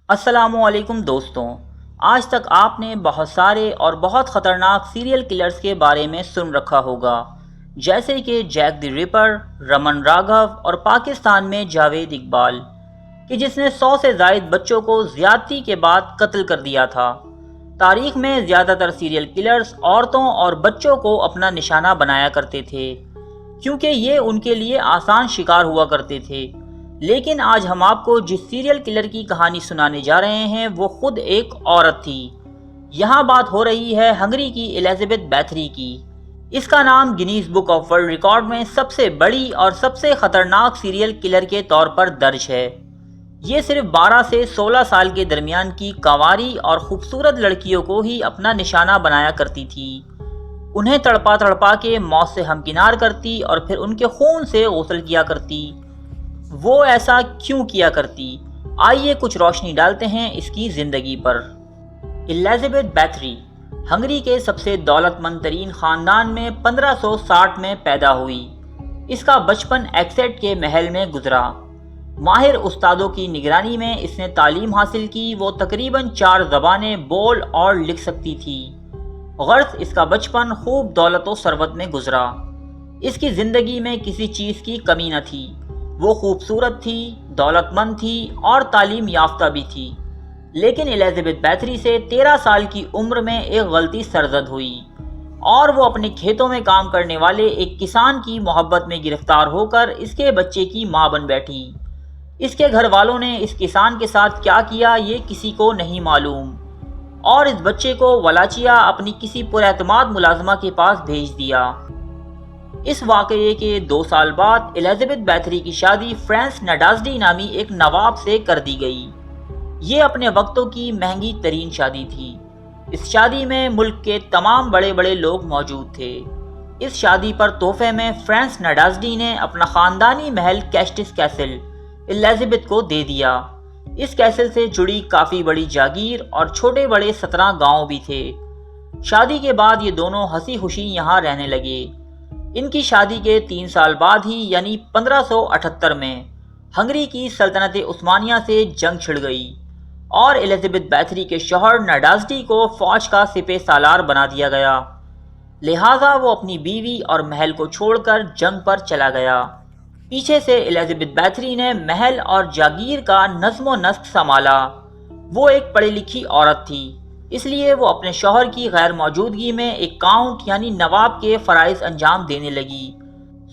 السلام علیکم دوستوں، آج تک آپ نے بہت سارے اور بہت خطرناک سیریل کلرز کے بارے میں سن رکھا ہوگا، جیسے کہ جیک دی ریپر، رمن راگھو اور پاکستان میں جاوید اقبال، کہ جس نے 100 سے زائد بچوں کو زیادتی کے بعد قتل کر دیا تھا۔ تاریخ میں زیادہ تر سیریل کلرز عورتوں اور بچوں کو اپنا نشانہ بنایا کرتے تھے، کیونکہ یہ ان کے لیے آسان شکار ہوا کرتے تھے۔ لیکن آج ہم آپ کو جس سیریل کلر کی کہانی سنانے جا رہے ہیں وہ خود ایک عورت تھی۔ یہاں بات ہو رہی ہے ہنگری کی ایلزابتھ بیتھری کی۔ اس کا نام Guinness book of world record میں سب سے بڑی اور سب سے خطرناک سیریل کلر کے طور پر درج ہے۔ یہ صرف 12 سے 16 سال کے درمیان کی کنواری اور خوبصورت لڑکیوں کو ہی اپنا نشانہ بنایا کرتی تھی۔ انہیں تڑپا تڑپا کے موت سے ہمکنار کرتی اور پھر ان کے خون سے غسل کیا کرتی۔ وہ ایسا کیوں کیا کرتی؟ آئیے کچھ روشنی ڈالتے ہیں اس کی زندگی پر۔ ایلزابتھ بیتھری ہنگری کے سب سے دولت مند ترین خاندان میں 1560 میں پیدا ہوئی۔ اس کا بچپن ایکسیٹ کے محل میں گزرا۔ ماہر استادوں کی نگرانی میں اس نے تعلیم حاصل کی۔ وہ تقریباً 4 زبانیں بول اور لکھ سکتی تھی۔ غرض اس کا بچپن خوب دولت و ثروت میں گزرا۔ اس کی زندگی میں کسی چیز کی کمی نہ تھی۔ وہ خوبصورت تھی، دولت مند تھی اور تعلیم یافتہ بھی تھی۔ لیکن ایلزابتھ بیتھری سے 13 سال کی عمر میں ایک غلطی سرزد ہوئی اور وہ اپنے کھیتوں میں کام کرنے والے ایک کسان کی محبت میں گرفتار ہو کر اس کے بچے کی ماں بن بیٹھی۔ اس کے گھر والوں نے اس کسان کے ساتھ کیا کیا یہ کسی کو نہیں معلوم، اور اس بچے کو ولاچیا اپنی کسی پراعتماد ملازمہ کے پاس بھیج دیا۔ اس واقعے کے 2 سال بعد ایلزابتھ بیتھری کی شادی فرانس ناڈازڈی نامی ایک نواب سے کر دی گئی۔ یہ اپنے وقتوں کی مہنگی ترین شادی تھی۔ اس شادی میں ملک کے تمام بڑے بڑے لوگ موجود تھے۔ اس شادی پر تحفے میں فرانس ناڈازڈی نے اپنا خاندانی محل کیسٹس کیسل ایلزابتھ کو دے دیا۔ اس کیسل سے جڑی کافی بڑی جاگیر اور چھوٹے بڑے 17 گاؤں بھی تھے۔ شادی کے بعد یہ دونوں ہنسی خوشی یہاں رہنے لگے۔ ان کی شادی کے 3 سال بعد ہی یعنی 1578 میں ہنگری کی سلطنت عثمانیہ سے جنگ چھڑ گئی اور ایلزابتھ بیتھری کے شوہر ناڈازڈی کو فوج کا سپہ سالار بنا دیا گیا۔ لہٰذا وہ اپنی بیوی اور محل کو چھوڑ کر جنگ پر چلا گیا۔ پیچھے سے ایلزابتھ بیتھری نے محل اور جاگیر کا نظم و نسق سنبھالا۔ وہ ایک پڑھی لکھی عورت تھی، اس لیے وہ اپنے شوہر کی غیر موجودگی میں ایک کاؤنٹ یعنی نواب کے فرائض انجام دینے لگی۔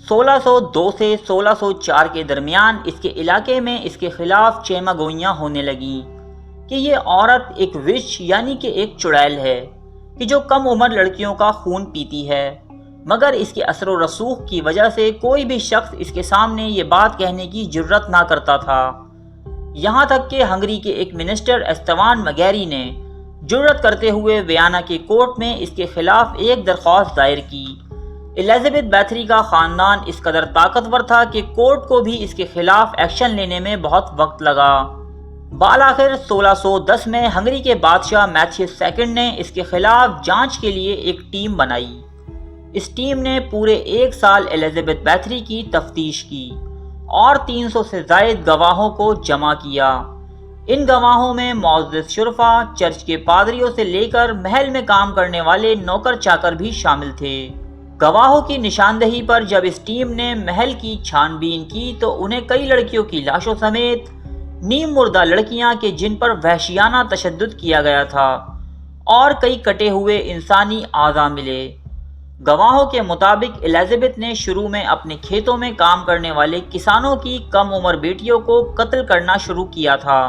1602 سے 1604 کے درمیان اس کے علاقے میں اس کے خلاف چیمہ گوئیاں ہونے لگیں کہ یہ عورت ایک وچ یعنی کہ ایک چڑیل ہے کہ جو کم عمر لڑکیوں کا خون پیتی ہے، مگر اس کے اثر و رسوخ کی وجہ سے کوئی بھی شخص اس کے سامنے یہ بات کہنے کی جرت نہ کرتا تھا۔ یہاں تک کہ ہنگری کے ایک منسٹر استوان مگیری نے جرت کرتے ہوئے ویانا کے کورٹ میں اس کے خلاف ایک درخواست دائر کی۔ ایلزابتھ بیتھری کا خاندان اس قدر طاقتور تھا کہ کورٹ کو بھی اس کے خلاف ایکشن لینے میں بہت وقت لگا۔ بالآخر 1610 میں ہنگری کے بادشاہ میتھیوس سیکنڈ نے اس کے خلاف جانچ کے لیے ایک ٹیم بنائی۔ اس ٹیم نے پورے 1 سال ایلزابتھ بیتھری کی تفتیش کی اور 300 سے زائد گواہوں کو جمع کیا۔ ان گواہوں میں معزز شرفا، چرچ کے پادریوں سے لے کر محل میں کام کرنے والے نوکر چاکر بھی شامل تھے۔ گواہوں کی نشاندہی پر جب اس ٹیم نے محل کی چھان بین کی تو انہیں کئی لڑکیوں کی لاشوں سمیت نیم مردہ لڑکیاں کہ جن پر وحشیانہ تشدد کیا گیا تھا اور کئی کٹے ہوئے انسانی اعضاء ملے۔ گواہوں کے مطابق ایلزابتھ نے شروع میں اپنے کھیتوں میں کام کرنے والے کسانوں کی کم عمر بیٹیوں کو قتل کرنا شروع کیا تھا۔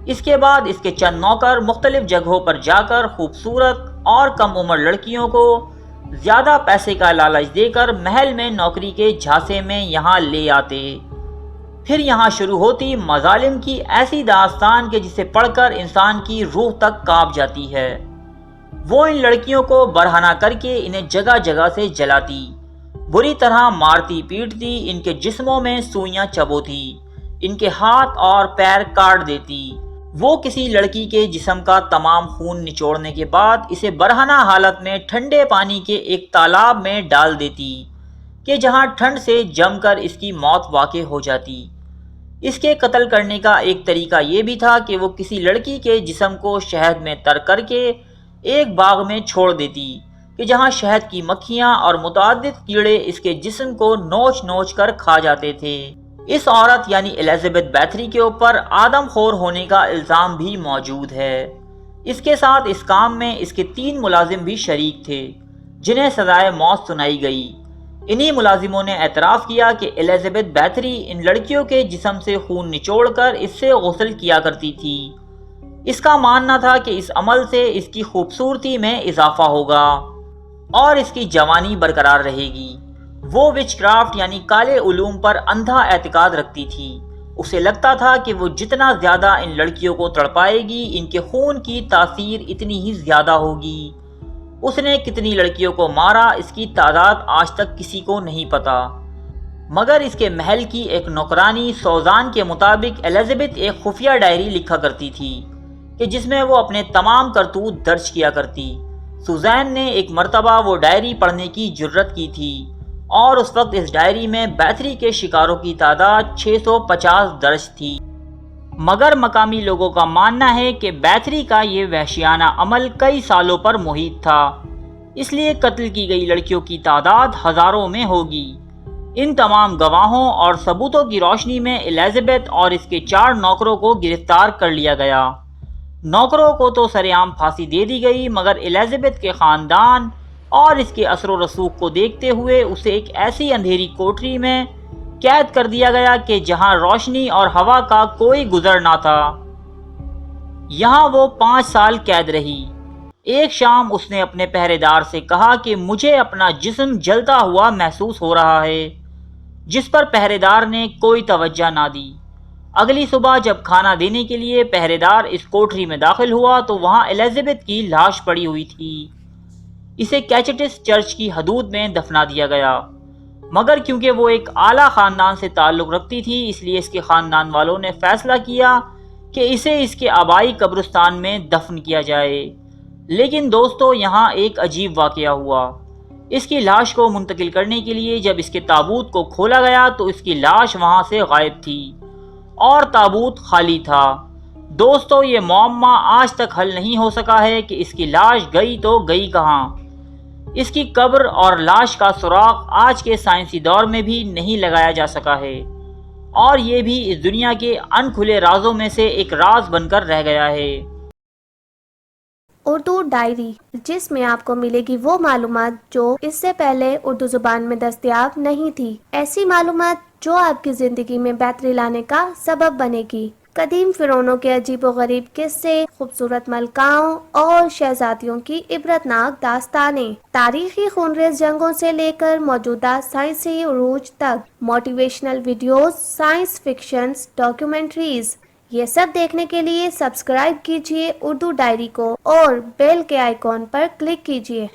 اس کے بعد اس کے چند نوکر مختلف جگہوں پر جا کر خوبصورت اور کم عمر لڑکیوں کو زیادہ پیسے کا لالچ دے کر محل میں نوکری کے جھانسے میں یہاں لے آتے۔ پھر یہاں شروع ہوتی مظالم کی ایسی داستان کہ جسے پڑھ کر انسان کی روح تک کانپ جاتی ہے۔ وہ ان لڑکیوں کو برہنہ کر کے انہیں جگہ جگہ سے جلاتی، بری طرح مارتی پیٹتی، ان کے جسموں میں سوئیاں چبوتی، ان کے ہاتھ اور پیر کاٹ دیتی۔ وہ کسی لڑکی کے جسم کا تمام خون نچوڑنے کے بعد اسے برہنہ حالت میں ٹھنڈے پانی کے ایک تالاب میں ڈال دیتی کہ جہاں ٹھنڈ سے جم کر اس کی موت واقع ہو جاتی۔ اس کے قتل کرنے کا ایک طریقہ یہ بھی تھا کہ وہ کسی لڑکی کے جسم کو شہد میں تر کر کے ایک باغ میں چھوڑ دیتی کہ جہاں شہد کی مکھیاں اور متعدد کیڑے اس کے جسم کو نوچ نوچ کر کھا جاتے تھے۔ اس عورت یعنی الزبتھ بیتھری کے اوپر آدم خور ہونے کا الزام بھی موجود ہے۔ اس کے ساتھ اس کام میں اس کے 3 ملازم بھی شریک تھے جنہیں سزائے موت سنائی گئی۔ انہی ملازموں نے اعتراف کیا کہ الزبتھ بیتھری ان لڑکیوں کے جسم سے خون نچوڑ کر اس سے غسل کیا کرتی تھی۔ اس کا ماننا تھا کہ اس عمل سے اس کی خوبصورتی میں اضافہ ہوگا اور اس کی جوانی برقرار رہے گی۔ وہ وچ کرافٹ یعنی کالے علوم پر اندھا اعتقاد رکھتی تھی۔ اسے لگتا تھا کہ وہ جتنا زیادہ ان لڑکیوں کو تڑپائے گی ان کے خون کی تاثیر اتنی ہی زیادہ ہوگی۔ اس نے کتنی لڑکیوں کو مارا اس کی تعداد آج تک کسی کو نہیں پتا، مگر اس کے محل کی ایک نوکرانی سوزان کے مطابق الزبتھ ایک خفیہ ڈائری لکھا کرتی تھی کہ جس میں وہ اپنے تمام کرتوت درج کیا کرتی۔ سوزان نے ایک مرتبہ وہ ڈائری پڑھنے کی جرت کی تھی اور اس وقت اس ڈائری میں بیتھری کے شکاروں کی تعداد 650 درج تھی، مگر مقامی لوگوں کا ماننا ہے کہ بیتھری کا یہ وحشیانہ عمل کئی سالوں پر محیط تھا، اس لیے قتل کی گئی لڑکیوں کی تعداد ہزاروں میں ہوگی۔ ان تمام گواہوں اور ثبوتوں کی روشنی میں الزبتھ اور اس کے 4 نوکروں کو گرفتار کر لیا گیا۔ نوکروں کو تو سر عام پھانسی دے دی گئی، مگر الزبتھ کے خاندان اور اس کے اثر و رسوخ کو دیکھتے ہوئے اسے ایک ایسی اندھیری کوٹری میں قید کر دیا گیا کہ جہاں روشنی اور ہوا کا کوئی گزر نہ تھا۔ یہاں وہ 5 سال قید رہی۔ ایک شام اس نے اپنے پہرے دار سے کہا کہ مجھے اپنا جسم جلتا ہوا محسوس ہو رہا ہے، جس پر پہرے دار نے کوئی توجہ نہ دی۔ اگلی صبح جب کھانا دینے کے لیے پہرے دار اس کوٹری میں داخل ہوا تو وہاں الزبتھ کی لاش پڑی ہوئی تھی۔ اسے کیچٹس چرچ کی حدود میں دفنا دیا گیا، مگر کیونکہ وہ ایک اعلیٰ خاندان سے تعلق رکھتی تھی اس لیے اس کے خاندان والوں نے فیصلہ کیا کہ اسے اس کے آبائی قبرستان میں دفن کیا جائے۔ لیکن دوستو، یہاں ایک عجیب واقعہ ہوا۔ اس کی لاش کو منتقل کرنے کے لیے جب اس کے تابوت کو کھولا گیا تو اس کی لاش وہاں سے غائب تھی اور تابوت خالی تھا۔ دوستو، یہ معمہ آج تک حل نہیں ہو سکا ہے کہ اس کی لاش گئی تو گئی کہاں۔ اس کی قبر اور لاش کا سراغ آج کے سائنسی دور میں بھی نہیں لگایا جا سکا ہے، اور یہ بھی اس دنیا کے ان کھلے رازوں میں سے ایک راز بن کر رہ گیا ہے۔ اردو ڈائری، جس میں آپ کو ملے گی وہ معلومات جو اس سے پہلے اردو زبان میں دستیاب نہیں تھی، ایسی معلومات جو آپ کی زندگی میں بہتری لانے کا سبب بنے گی۔ قدیم فرعونوں کے عجیب و غریب قصے، خوبصورت ملکاؤں اور شہزادیوں کی عبرتناک داستانیں، تاریخی خونریز جنگوں سے لے کر موجودہ سائنسی عروج تک، موٹیویشنل ویڈیوز، سائنس فکشنز، ڈاکیومنٹریز، یہ سب دیکھنے کے لیے سبسکرائب کیجئے اردو ڈائری کو اور بیل کے آئیکن پر کلک کیجئے۔